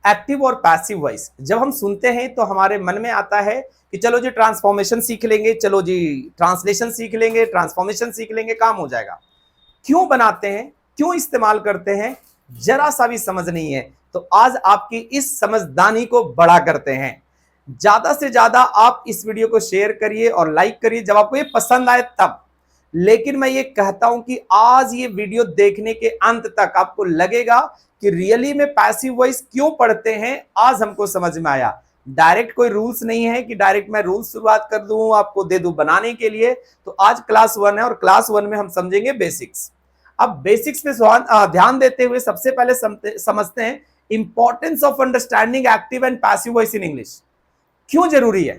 Active और passive voice जब हम सुनते हैं तो हमारे मन में आता है कि चलो जी ट्रांसफॉर्मेशन सीख लेंगे, चलो जी ट्रांसलेशन सीख लेंगे, ट्रांसफॉर्मेशन सीख लेंगे, काम हो जाएगा। क्यों बनाते हैं, क्यों इस्तेमाल करते हैं, जरा सा भी समझ नहीं है। तो आज आपकी इस समझदारी को बड़ा करते हैं। ज्यादा से ज्यादा आप इस वीडियो को शेयर करिए और लाइक करिए जब आपको ये पसंद आए तब। लेकिन मैं ये कहता हूं कि आज ये वीडियो देखने के अंत तक आपको लगेगा कि रियली में पैसिव वॉइस क्यों पढ़ते हैं, आज हमको समझ में आया। डायरेक्ट कोई रूल्स नहीं है कि डायरेक्ट मैं रूल्स शुरुआत कर दूं आपको दे दूं बनाने के लिए। तो आज क्लास 1 है और क्लास 1 में हम समझेंगे बेसिक्स। अब बेसिक्स पे ध्यान देते हुए सबसे पहले समझते हैं importance of understanding active and passive voice in English. क्यों जरूरी है,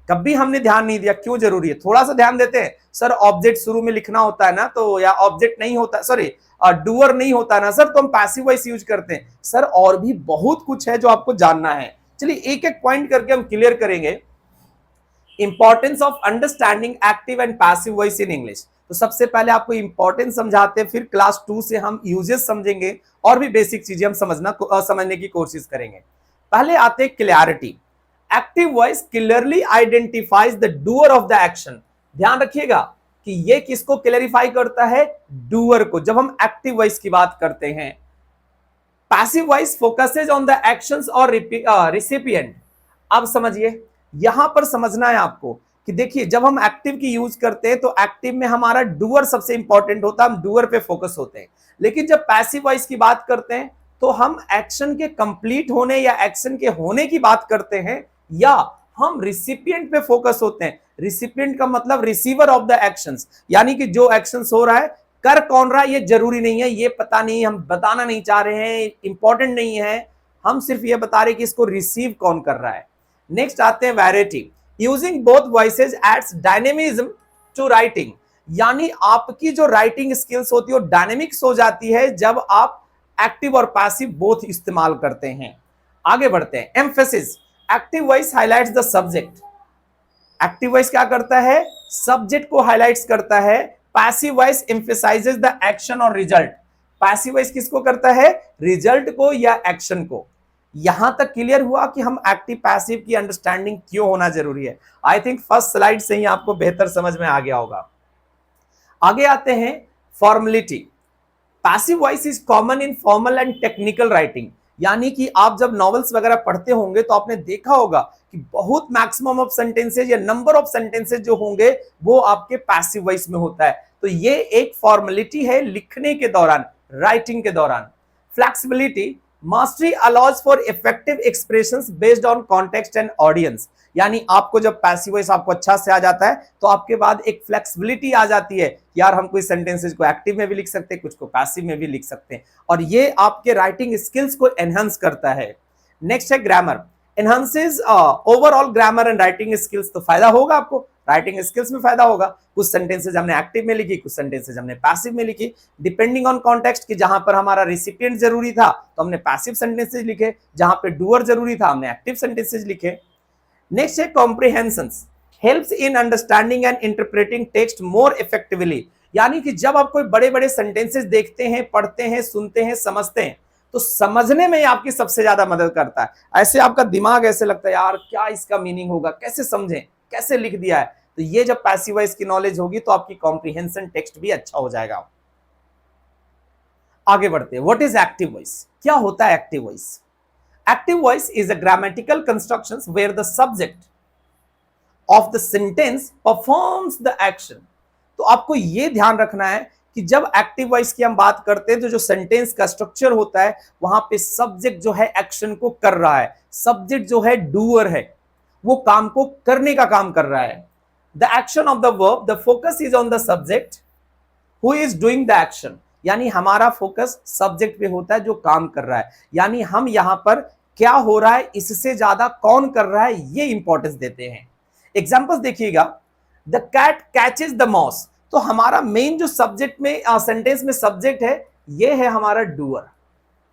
कभी हमने ध्यान नहीं दिया क्यों जरूरी है। थोड़ा सा ध्यान देते हैं सर, ऑब्जेक्ट शुरू में लिखना होता है ना, तो या ऑब्जेक्ट नहीं होता, सॉरी डूअर नहीं होता ना सर, तो हम पैसिव वॉइस यूज करते हैं। सर और भी बहुत कुछ है जो आपको जानना है। चलिए एक एक पॉइंट करके हम क्लियर करेंगे। Importance of understanding active and passive voice in English. तो सबसे पहले आपको इंपॉर्टेंस समझाते हैं, फिर क्लास 2 से हम यूजेस समझेंगे और भी बेसिक चीजें हम समझने की कोशिश करेंगे। पहले आते हैं clarity. Active voice clearly identifies the doer of the action. ध्यान रखिएगा कि ये किसको क्लैरिफाई करता है, डूअर को, जब हम एक्टिव वॉइस की बात करते हैं। Passive voice focuses on the actions और रिसिपिएंट। अब समझिए, यहां पर समझना है आपको कि देखिए जब हम एक्टिव की यूज करते हैं तो एक्टिव में हमारा डूअर सबसे इंपॉर्टेंट होता है, हम डूअर पे फोकस होते हैं। लेकिन जब पैसिव वॉइस की बात करते हैं तो हम एक्शन के कंप्लीट होने या एक्शन के होने की बात करते हैं, या हम रिसिपिएंट पे फोकस होते हैं। रिसिपिएंट का मतलब रिसीवर ऑफ द एक्शंस, यानी कि जो एक्शंस हो रहा है, कर कौन रहा है ये जरूरी नहीं है, ये पता नहीं, हम बताना नहीं चाह रहे हैं, इंपॉर्टेंट नहीं है, हम सिर्फ ये बता रहे हैं कि इसको रिसीव कौन कर रहा है। नेक्स्ट आते हैं variety. Using both voices adds dynamism to writing, यानी आपकी जो राइटिंग स्किल्स होती है वो डायनेमिक्स हो जाती है जब आप एक्टिव और पैसिव बोथ इस्तेमाल करते हैं। आगे बढ़ते हैं। Emphasis. Active voice highlights the subject. Active voice क्या करता है, सब्जेक्ट को हाइलाइट्स करता है। Passive voice emphasises the action और रिजल्ट। पैसिव वॉइस किसको करता है, रिजल्ट को या एक्शन को। यहां तक क्लियर हुआ कि हम एक्टिव पैसिव की अंडरस्टैंडिंग क्यों होना जरूरी है। आई थिंक फर्स्ट स्लाइड से ही आपको बेहतर समझ में आ गया होगा। आगे आते हैं formality. Passive voice is common in formal and technical writing, यानी कि आप जब नॉवेल्स वगैरह पढ़ते होंगे तो आपने देखा होगा कि बहुत मैक्सिमम ऑफ सेंटेंसेज या नंबर ऑफ सेंटेंसेज जो होंगे वो आपके पैसिव वॉइस में होता है। तो ये एक फॉर्मेलिटी है लिखने के दौरान, राइटिंग के दौरान। Flexibility. Mastery allows for effective expressions based on context and audience, यानी आपको जब पैसिव वॉइस आपको अच्छा से आ जाता है तो आपके बाद एक फ्लेक्सिबिलिटी आ जाती है, यार हम कोई सेंटेंसेस को एक्टिव में भी लिख सकते हैं, कुछ को पैसिव में भी लिख सकते हैं, और ये आपके राइटिंग स्किल्स को एनहांस करता है। नेक्स्ट है grammar. Enhances overall grammar and writing skills. तो फायदा होगा आपको, राइटिंग स्किल्स में फायदा होगा। कुछ सेंटेंसेज हमने एक्टिव में लिखी, कुछ सेंटेंसेज हमने पैसिव में लिखी, डिपेंडिंग ऑन कॉन्टेक्स्ट कि जहां पर हमारा रिसिपिएंट जरूरी था तो हमने पैसिव सेंटेंसेज लिखे, जहां पे डूअर जरूरी था हमने एक्टिव सेंटेंसेज लिखे। नेक्स्ट है comprehensions. Helps in understanding and interpreting text more effectively, यानी कि जब आप कोई बड़े बड़े सेंटेंसेस देखते हैं, पढ़ते हैं, सुनते हैं, समझते हैं तो समझने में आपकी सबसे ज्यादा मदद करता है। ऐसे आपका दिमाग ऐसे लगता है यार क्या इसका मीनिंग होगा, कैसे समझें, कैसे लिख दिया है। तो ये जब पैसिव वॉइस की नॉलेज होगी तो आपकी कॉम्प्रिहेंशन टेक्स्ट भी अच्छा हो जाएगा। आगे बढ़ते हैं। व्हाट इज एक्टिव वॉइस, क्या होता है active voice. Active voice is a grammatical constructions where the subject of the sentence performs the action. तो आपको यह ध्यान रखना है कि जब एक्टिव वॉइस की हम बात करते हैं तो जो सेंटेंस का स्ट्रक्चर होता है वहां पे सब्जेक्ट जो है एक्शन को कर रहा है, सब्जेक्ट जो है डूअर है, वो काम को करने का काम कर रहा है। The action of the verb, the focus is on the subject who is doing the action, यानी हमारा फोकस सब्जेक्ट पे होता है जो काम कर रहा है, यानी हम यहां पर क्या हो रहा है इससे ज्यादा कौन कर रहा है ये इंपॉर्टेंस देते हैं। एग्जांपल्स देखिएगा। The cat catches the mouse, तो हमारा मेन जो सब्जेक्ट में सेंटेंस में सब्जेक्ट है ये है हमारा डूअर।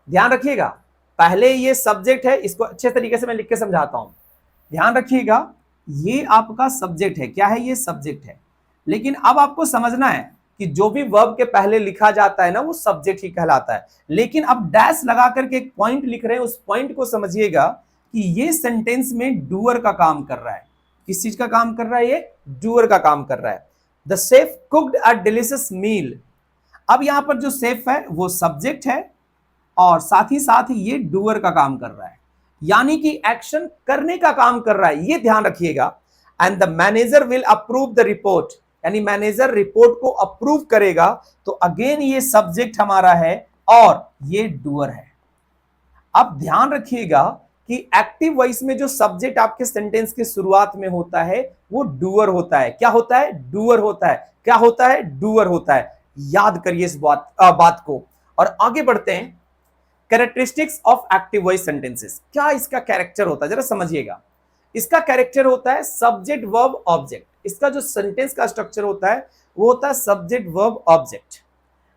ध्यान रखिएगा, पहले ये सब्जेक्ट है, इसको अच्छे तरीके से मैं लिख के समझाता हूं। ध्यान रखिएगा, ये आपका सब्जेक्ट है, क्या है ये सब्जेक्ट है, लेकिन अब आपको समझना है कि जो भी वर्ब के पहले लिखा जाता है ना वो सब्जेक्ट ही कहलाता है। लेकिन अब डैश लगा करके एक पॉइंट लिख रहे हैं, उस पॉइंट को समझिएगा कि ये सेंटेंस में डूअर का काम कर रहा है। किस चीज का काम कर रहा है? ये डूअर का काम कर रहा है। The chef cooked a delicious meal. अब यहां पर जो शेफ है वो सब्जेक्ट है और साथ ही ये डूअर का काम कर रहा है, यानी कि एक्शन करने का काम कर रहा है, ये ध्यान रखिएगा। And the manager will approve the report, यानी मैनेजर रिपोर्ट को अप्रूव करेगा। तो अगेन ये सब्जेक्ट हमारा है और ये डूअर है। अब ध्यान रखिएगा कि एक्टिव वॉइस में जो सब्जेक्ट आपके सेंटेंस के शुरुआत में होता है वो डूअर होता है। क्या होता है? डूअर होता है। क्या होता है? डूअर होता है। याद करिए इस बात को और आगे बढ़ते हैं। Characteristics of active voice sentences, क्या इसका कैरेक्टर होता है जरा समझिएगा। इसका कैरेक्टर होता है सब्जेक्ट वर्ब ऑब्जेक्ट। इसका जो सेंटेंस का स्ट्रक्चर होता है वो होता है subject verb object.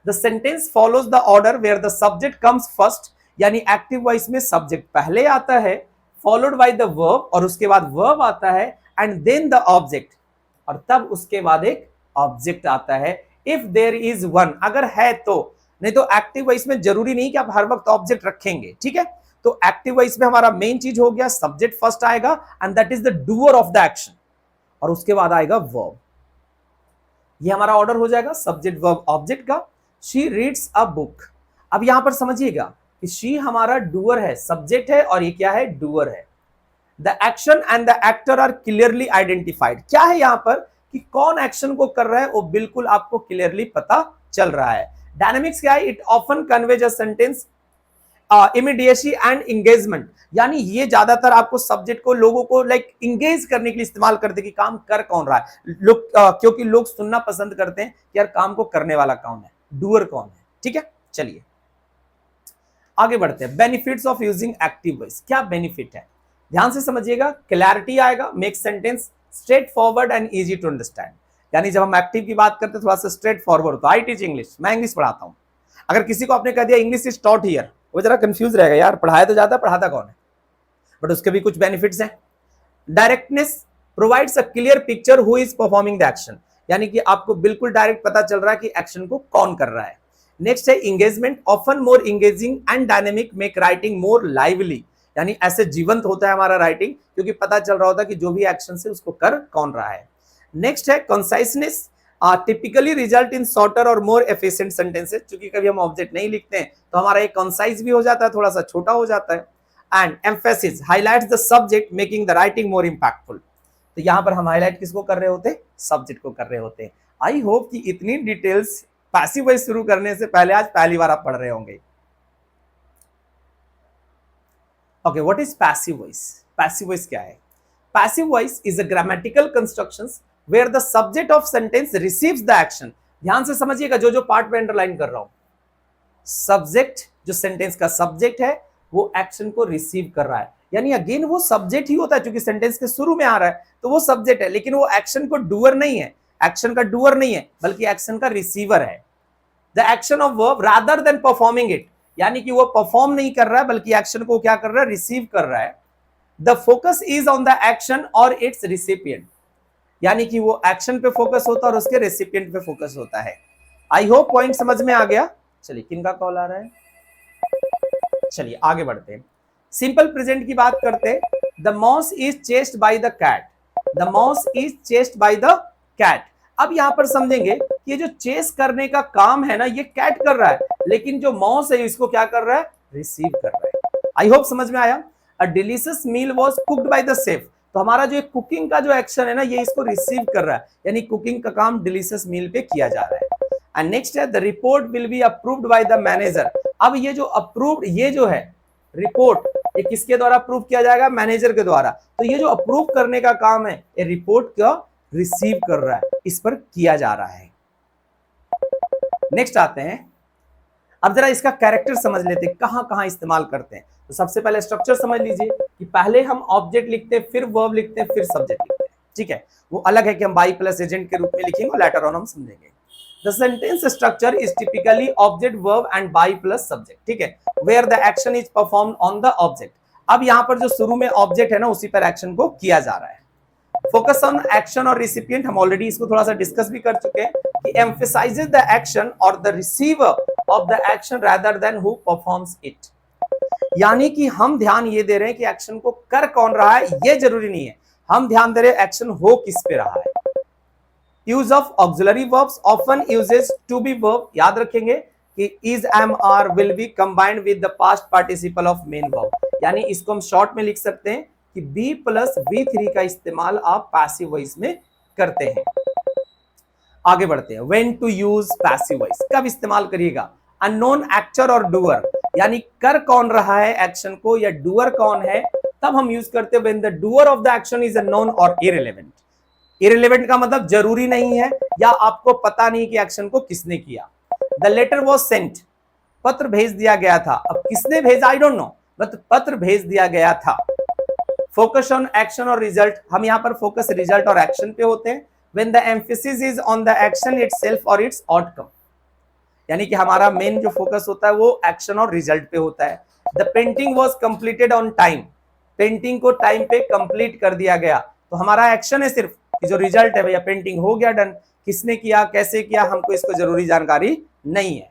The sentence follows the order where the subject comes first, यानी एक्टिव वॉइस में सब्जेक्ट पहले आता है, फॉलोड बाय द वर्ब, और उसके बाद वर्ब आता है, एंड देन द ऑब्जेक्ट, और तब उसके बाद एक ऑब्जेक्ट आता है। इफ देयर इज वन, अगर है तो, नहीं तो एक्टिव वॉइस में जरूरी नहीं कि आप हर वक्त ऑब्जेक्ट रखेंगे, ठीक है। तो एक्टिव वॉइस में हमारा मेन चीज हो गया सब्जेक्ट फर्स्ट आएगा and that is the doer of the action, और उसके बाद आएगा वर्ब। ये हमारा ऑर्डर हो जाएगा सब्जेक्ट वर्ब ऑब्जेक्ट का। She reads a book. अब यहां पर समझिएगा कि शी हमारा डूअर है, सब्जेक्ट है, और ये क्या है? डूअर है। The action and the actor are clearly identified. क्या है यहां पर कि कौन एक्शन को कर रहा है वो बिल्कुल आपको क्लियरली पता चल रहा है। डायनेमिक्स क्या है? It often conveys a sentence immediacy and engagement, यानी ये ज्यादातर आपको सब्जेक्ट को, लोगों को लाइक इंगेज करने के लिए इस्तेमाल करते कि काम कर कौन रहा है। लोग क्योंकि लोग सुनना पसंद करते हैं यार काम को करने वाला कौन है, डूअर कौन है, ठीक है। चलिए आगे बढ़ते हैं। Benefits of using active voice, क्या बेनिफिट है ध्यान से समझिएगा। क्लैरिटी आएगा, make sentence straightforward and easy to understand, यानी जब हम एक्टिव की बात करते हैं थोड़ा सा स्ट्रेट फॉरवर्ड होता है। आई टीच इंग्लिश, मैं इंग्लिश पढ़ाता हूं। अगर किसी को आपने कह दिया इंग्लिश इज टॉट हियर, वो जरा कंफ्यूज रहेगा, यार पढ़ाया तो जाता, पढ़ाता कौन है, बट उसके भी कुछ बेनिफिट्स हैं। Directness provides a clear picture who is performing the action, यानी कि आपको बिल्कुल डायरेक्ट पता चल रहा है कि एक्शन को कौन कर रहा है। नेक्स्ट है engagement, often more engaging and dynamic make writing more lively, यानी ऐसे जीवंत होता है हमारा राइटिंग क्योंकि पता चल रहा होता है कि जो भी एक्शन से उसको कर कौन रहा है। नेक्स्ट है कंसाइसनेस, टिपिकली रिजल्ट इन शॉर्टर और मोर एफिशिएंट सेंटेंसेस, क्योंकि कभी हम ऑब्जेक्ट नहीं लिखते हैं तो हमारा एक कंसाइज भी हो जाता है, थोड़ा सा छोटा हो जाता है। And emphasis highlights the subject making the writing more impactful, तो यहां पर हम हाईलाइट किसको कर रहे होते? सब्जेक्ट को कर रहे होते। आई होप कि इतनी डिटेल्स पैसिव वॉइस शुरू करने से पहले आज पहली बार आप पढ़ रहे होंगे। Okay, what is passive voice? Passive voice क्या है? Passive voice is a grammatical constructions where the subject of sentence receives the action. ध्यान से समझिएगा, जो पार्ट में अंडरलाइन कर रहा हूं, सब्जेक्ट जो सेंटेंस का सब्जेक्ट है वो एक्शन को रिसीव कर रहा है, यानी अगेन वो सब्जेक्ट ही होता है क्योंकि सेंटेंस के शुरू में आ रहा है तो वो सब्जेक्ट है, लेकिन वो एक्शन को डूअर नहीं है, एक्शन का डूअर नहीं है बल्कि एक्शन का रिसीवर है। The action of verb rather than performing it, यानी कि वो परफॉर्म नहीं कर रहा है बल्कि एक्शन को क्या कर रहा है? रिसीव कर रहा है। The focus is on the action और इट्स रिसिपिएंट, यानी कि वो एक्शन पे फोकस होता है और उसके रेसिपिएंट पे फोकस होता है। आई होप पॉइंट समझ में आ गया। चलिए किनका कॉल आ रहा है, चलिए आगे बढ़ते हैं। सिंपल प्रेजेंट की बात करते हैं। The mouse is chased by the cat, the mouse is chased by the cat. अब यहां पर समझेंगे कि ये जो चेस करने का काम है ना ये कैट कर रहा है, लेकिन जो माउस है इसको क्या कर रहा है? रिसीव कर रहा है। आई होप समझ में आया। A delicious meal was cooked by the chef, तो हमारा जो कुकिंग का जो एक्शन है ना ये इसको रिसीव कर रहा है, यानी कुकिंग का काम डिलीशियस मील पे किया जा रहा है। एंड नेक्स्ट है the report will be approved by the manager. अब ये जो अप्रूव्ड, ये जो है रिपोर्ट, ये किसके द्वारा अप्रूव किया जाएगा? मैनेजर के द्वारा। तो ये जो अप्रूव करने का काम है ये रिपोर्ट का रिसीव कर रहा है, इस पर किया जा रहा है। नेक्स्ट आते हैं, अब जरा इसका कैरेक्टर समझ लेते हैं, कहां कहां इस्तेमाल करते हैं। तो सबसे पहले स्ट्रक्चर समझ लीजिए कि पहले हम ऑब्जेक्ट लिखते हैं, फिर वर्ब लिखते हैं, फिर सब्जेक्ट लिखते हैं, ठीक है। वो अलग है कि हम बाई प्लस एजेंट के रूप में लिखेंगे, लेटर ऑन हम समझेंगे। The sentence structure is typically object, verb and by plus subject, ठीक है, where the action is performed on the object। अब यहाँ पर जो शुरू में ऑब्जेक्ट है ना उसी पर एक्शन को किया जा रहा है। फोकस ऑन एक्शन और रिसिपिएंट, हम ऑलरेडी इसको थोड़ा सा डिस्कस भी कर चुके हैं कि एम्फसाइजेस द एक्शन और the receiver of the action rather than who performs it. यानी कि हम ध्यान ये दे रहे हैं कि एक्शन को कर कौन रहा है ये जरूरी नहीं है, हम ध्यान दे रहे हैं एक्शन हो किस पे रहा है। Use of auxiliary verbs often uses to be verb, याद रखेंगे कि is am are will be combined with the past participle of main verb, यानी इसको हम शॉर्ट में लिख सकते हैं कि बी प्लस V3 का इस्तेमाल आप पैसिव वॉइस में करते हैं। आगे बढ़ते हैं, when to use passive voice, कब इस्तेमाल करिएगा। अननोन एक्टर और डूअर, यानी कर कौन रहा है एक्शन को या डूअर कौन है, तब हम यूज करते हैं when the doer of the action is unknown और इररिलेवेंट। इररिलेवेंट का मतलब जरूरी नहीं है या आपको पता नहीं कि एक्शन को किसने किया। द लेटर वॉज सेंट, पत्र भेज दिया गया था, अब किसने भेजा आई डोंट नो, बट पत्र भेज दिया गया था। फोकस ऑन एक्शन और रिजल्ट, हम यहाँ पर फोकस रिजल्ट और एक्शन पे होते हैं। When the emphasis is on the action itself और इट्स आउटकम, यानी कि हमारा मेन जो फोकस होता है वो एक्शन और रिजल्ट पे होता है। The painting was completed on time, painting को टाइम पे कंप्लीट कर दिया गया, तो हमारा एक्शन है सिर्फ, जो रिजल्ट है भैया पेंटिंग हो गया डन, किसने किया कैसे किया हमको इसको जरूरी जानकारी नहीं है।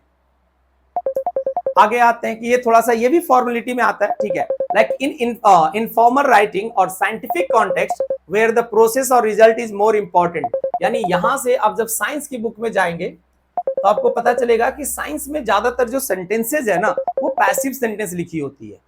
आगे आते हैं कि ये थोड़ा सा ये भी फॉर्मेलिटी में आता है, ठीक है। लाइक इन इनफॉर्मल राइटिंग और scientific context where the process और रिजल्ट इज मोर इंपॉर्टेंट, यानी यहां से आप जब साइंस की बुक में जाएंगे तो आपको पता चलेगा कि साइंस में ज्यादातर जो सेंटेंसेज है ना वो पैसिव सेंटेंस लिखी होती है।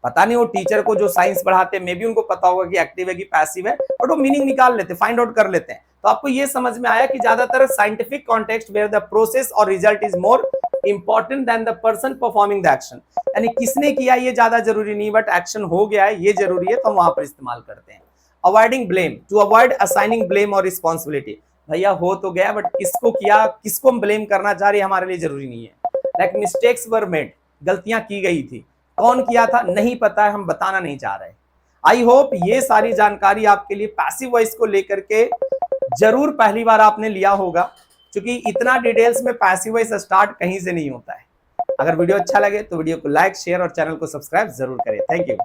पता नहीं वो टीचर को जो साइंस पढ़ाते हैं मे बी उनको पता होगा कि एक्टिव है कि पैसिव है, बट वो मीनिंग निकाल लेते, फाइंड आउट कर लेते हैं। तो आपको ये समझ में आया कि ज्यादातर scientific context where the process और result is more important than the person performing the action, यानी किसने किया ये ज्यादा जरूरी नहीं, बट एक्शन हो गया है ये जरूरी है, तो हम वहां पर इस्तेमाल करते हैं। Avoiding blame, to avoid assigning blame और रिस्पॉन्सिबिलिटी, भैया हो तो गया बट किसको किया किसको ब्लेम करना चाह रही हमारे लिए जरूरी नहीं है। लाइक मिस्टेक्स वर मेड, गलतियां की गई थी, कौन किया था नहीं पता है, हम बताना नहीं चाह रहे। आई होप ये सारी जानकारी आपके लिए पैसिव वॉइस को लेकर के जरूर पहली बार आपने लिया होगा, क्योंकि इतना डिटेल्स में पैसिव वॉइस स्टार्ट कहीं से नहीं होता है। अगर वीडियो अच्छा लगे तो वीडियो को लाइक शेयर और चैनल को सब्सक्राइब जरूर करें। Thank you.